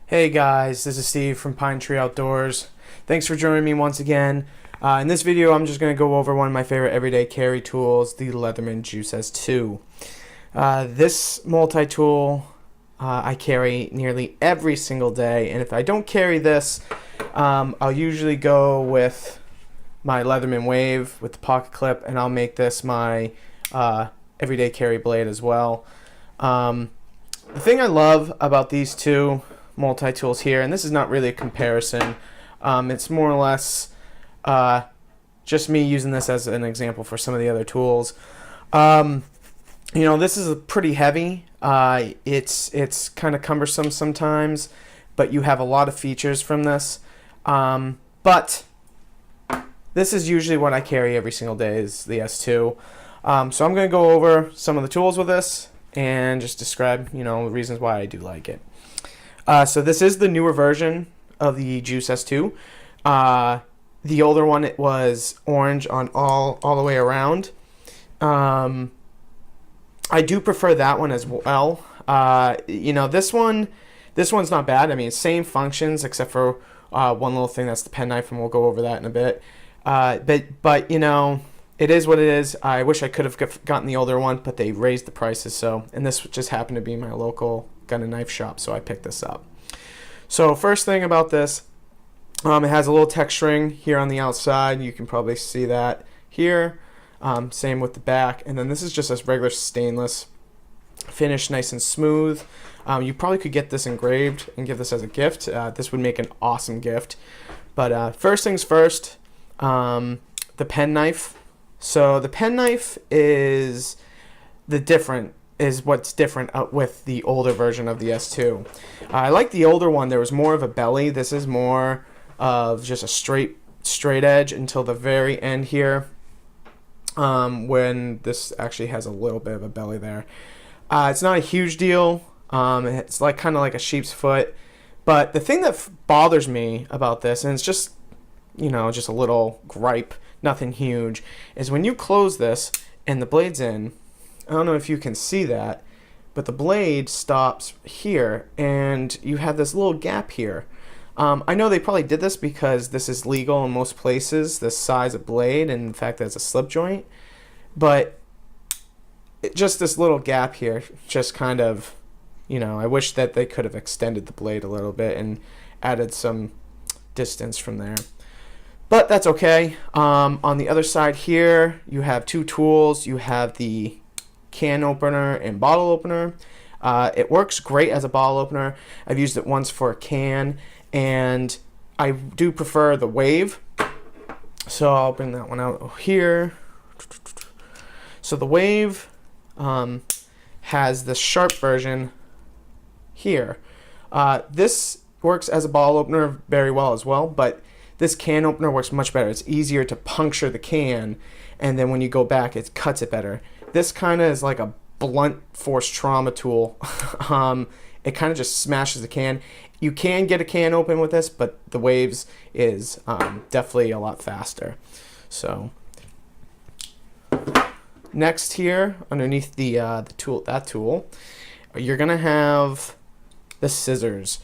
Hey guys, this is Steve from Pine Tree Outdoors. Thanks for joining me once again. In this video, I'm just going to go over one of my favorite everyday carry tools, the Leatherman Juice S2. This multi-tool I carry nearly every single day, and if I don't carry this, I'll usually go with my Leatherman Wave with the pocket clip, and I'll make this my everyday carry blade as well. The thing I love about these two multi-tools here, and this is not really a comparison, it's more or less just me using this as an example for some of the other tools. You know, this is pretty heavy. It's kind of cumbersome sometimes, but you have a lot of features from this. But this is usually what I carry every single day, is the S2. So I'm going to go over some of the tools with this and just describe, you know, the reasons why I do like it. So this is the newer version of the Juice S2. The older one, it was orange on all the way around. I do prefer that one as well. You know, this one's not bad. I mean, same functions except for one little thing, that's the penknife, and we'll go over that in a bit. But you know, it is what it is. I wish I could have gotten the older one, but they raised the prices. So, and this just happened to be my local gun and knife shop, so I picked this up. So first thing about this, it has a little texturing here on the outside. You can probably see that here. Same with the back, and then this is just a regular stainless finish, nice and smooth. You probably could get this engraved and give this as a gift. This would make an awesome gift. But first things first, the penknife. So the penknife is what's different with the older version of the S2. I like the older one. There was more of a belly. This is more of just a straight edge until the very end here, when this actually has a little bit of a belly there. It's not a huge deal. It's like kind of like a sheep's foot. But the thing that bothers me about this, and it's just, you know, just a little gripe, nothing huge, is when you close this and the blade's in, I don't know if you can see that, but the blade stops here and you have this little gap here. I know they probably did this because this is legal in most places, this size of blade, and in fact that's a slip joint, but just this little gap here, just kind of, you know, I wish that they could have extended the blade a little bit and added some distance from there. But that's okay. On the other side here, you have two tools. You have the can opener and bottle opener. It works great as a bottle opener. I've used it once for a can, and I do prefer the Wave. So I'll bring that one out here. So the Wave has the sharp version here. This works as a bottle opener very well as well, but this can opener works much better. It's easier to puncture the can, and then when you go back, it cuts it better. This kind of is like a blunt force trauma tool. It kind of just smashes the can. You can get a can open with this, but the Waves is definitely a lot faster. So next here, underneath the tool, you're gonna have the scissors.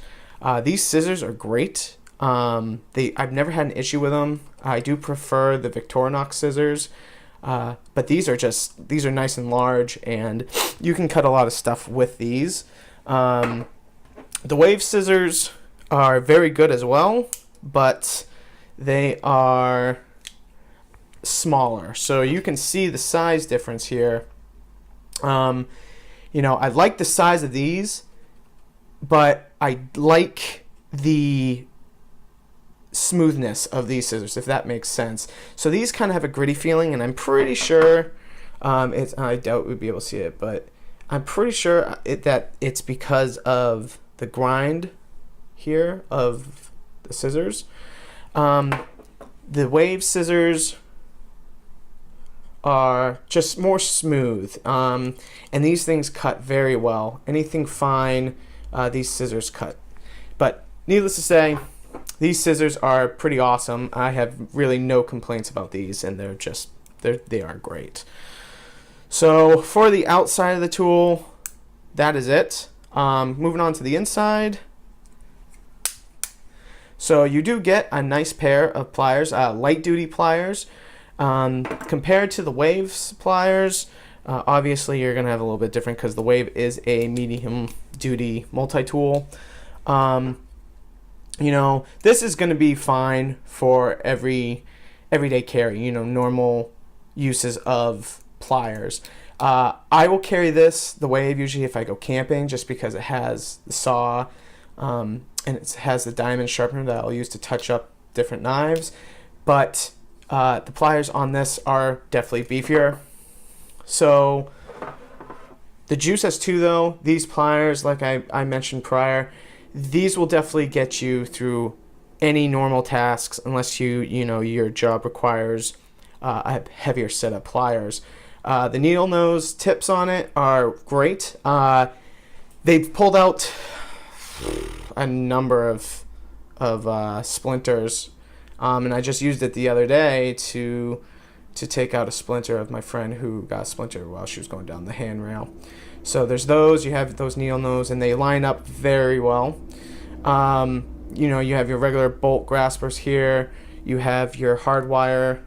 These scissors are great. I've never had an issue with them. I do prefer the Victorinox scissors. But these are nice and large, and you can cut a lot of stuff with these. The Wave scissors are very good as well, but they are smaller. So you can see the size difference here. You know, I like the size of these, but I like the smoothness of these scissors, if that makes sense. So these kind of have a gritty feeling, and I'm pretty sure I doubt we'd be able to see it, but I'm pretty sure that it's because of the grind here of the scissors. The Wave scissors are just more smooth, and these things cut very well. Anything fine, these scissors cut. But needless to say, these scissors are pretty awesome. I have really no complaints about these, and they are great. So for the outside of the tool, that is it. Moving on to the inside, So you do get a nice pair of pliers, light duty pliers. Compared to the Wave's pliers, obviously you're going to have a little bit different because the Wave is a medium duty multi-tool. You know, this is going to be fine for everyday carry, you know, normal uses of pliers. I will carry the Wave, usually if I go camping, just because it has the saw, and it has the diamond sharpener that I'll use to touch up different knives. But the pliers on this are definitely beefier. So the Juice S2 though, these pliers, like I mentioned prior, these will definitely get you through any normal tasks unless you know your job requires a heavier set of pliers. The needle nose tips on it are great. They've pulled out a number of splinters, and I just used it the other day to take out a splinter of my friend who got splintered while she was going down the handrail. So there's those. You have those needle nose, and they line up very well. You know, you have your regular bolt graspers here. You have your hard wire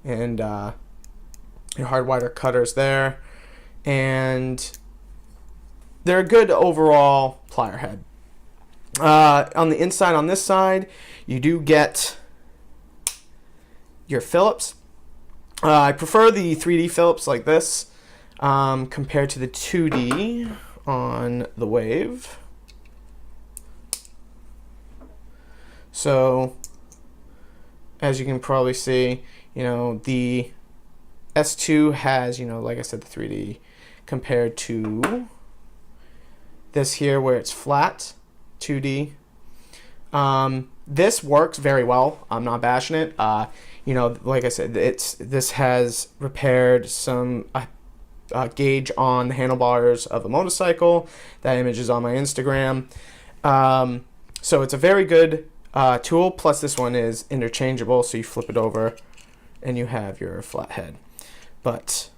and your hard wire cutters there, and they're a good overall plier head. On the inside, on this side, you do get your Phillips. I prefer the 3D Phillips like this compared to the 2D on the Wave. So, as you can probably see, you know, the S2 has, you know, like I said, the 3D compared to this here where it's flat, 2D. This works very well. I'm not bashing it. You know, like I said, this has repaired some gauge on the handlebars of a motorcycle. That image is on my Instagram. So it's a very good tool. Plus, this one is interchangeable, so you flip it over, and you have your flat head. But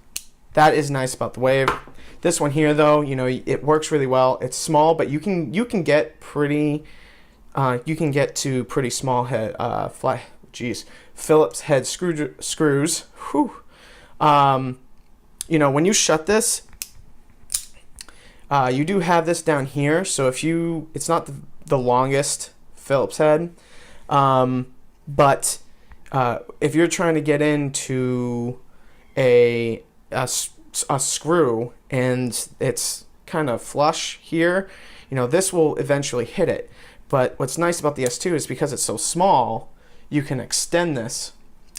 that is nice about the Wave. This one here, though, you know, it works really well. It's small, but you can get pretty. You can get to pretty small head Phillips head screws. Whew. You know, when you shut this, you do have this down here. So it's not the longest Phillips head, but if you're trying to get into a screw and it's kind of flush here, you know, this will eventually hit it. But what's nice about the S2 is because it's so small, you can extend this,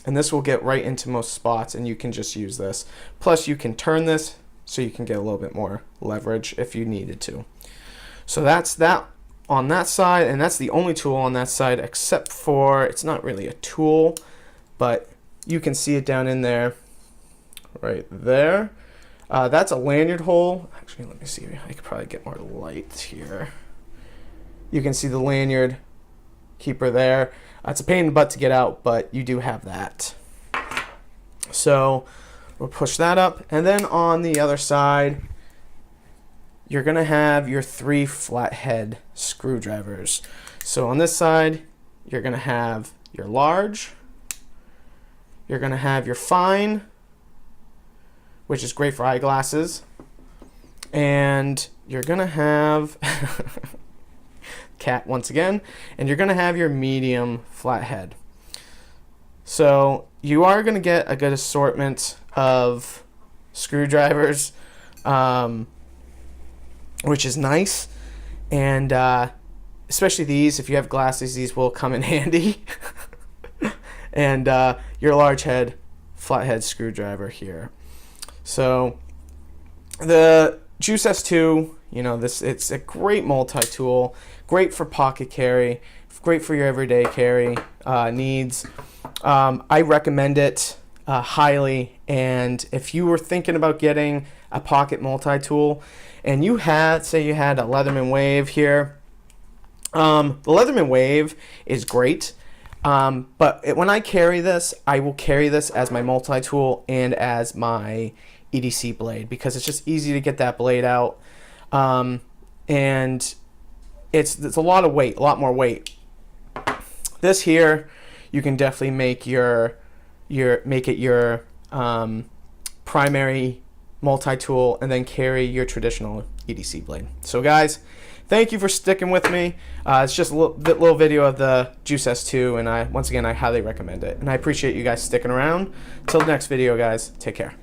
and this will get right into most spots, and you can just use this. Plus, you can turn this so you can get a little bit more leverage if you needed to. So that's that on that side, and that's the only tool on that side, except for, it's not really a tool, but you can see it down in there, right there. That's a lanyard hole. Actually, let me see. I could probably get more light here. You can see the lanyard keeper there. It's a pain in the butt to get out, but you do have that. So we'll push that up. And then on the other side, you're going to have your 3 flathead screwdrivers. So on this side, you're going to have your large. You're going to have your fine, which is great for eyeglasses. And you're going to have... cat once again, and you're going to have your medium flathead. So you are going to get a good assortment of screwdrivers, which is nice, and especially these, if you have glasses, these will come in handy. And your large head flathead screwdriver here. So the Juice S2, you know, it's a great multi-tool, great for pocket carry, great for your everyday carry needs. I recommend it highly, and if you were thinking about getting a pocket multi-tool, and you had, say you had a Leatherman Wave here, the Leatherman Wave is great, but when I carry this, I will carry this as my multi-tool and as my EDC blade, because it's just easy to get that blade out, and it's a lot of weight, a lot more weight. This here, you can definitely make your primary multi-tool and then carry your traditional EDC blade. So guys, thank you for sticking with me. It's just a little video of the Juice S2, and once again I highly recommend it, and I appreciate you guys sticking around. Till the next video, guys, take care.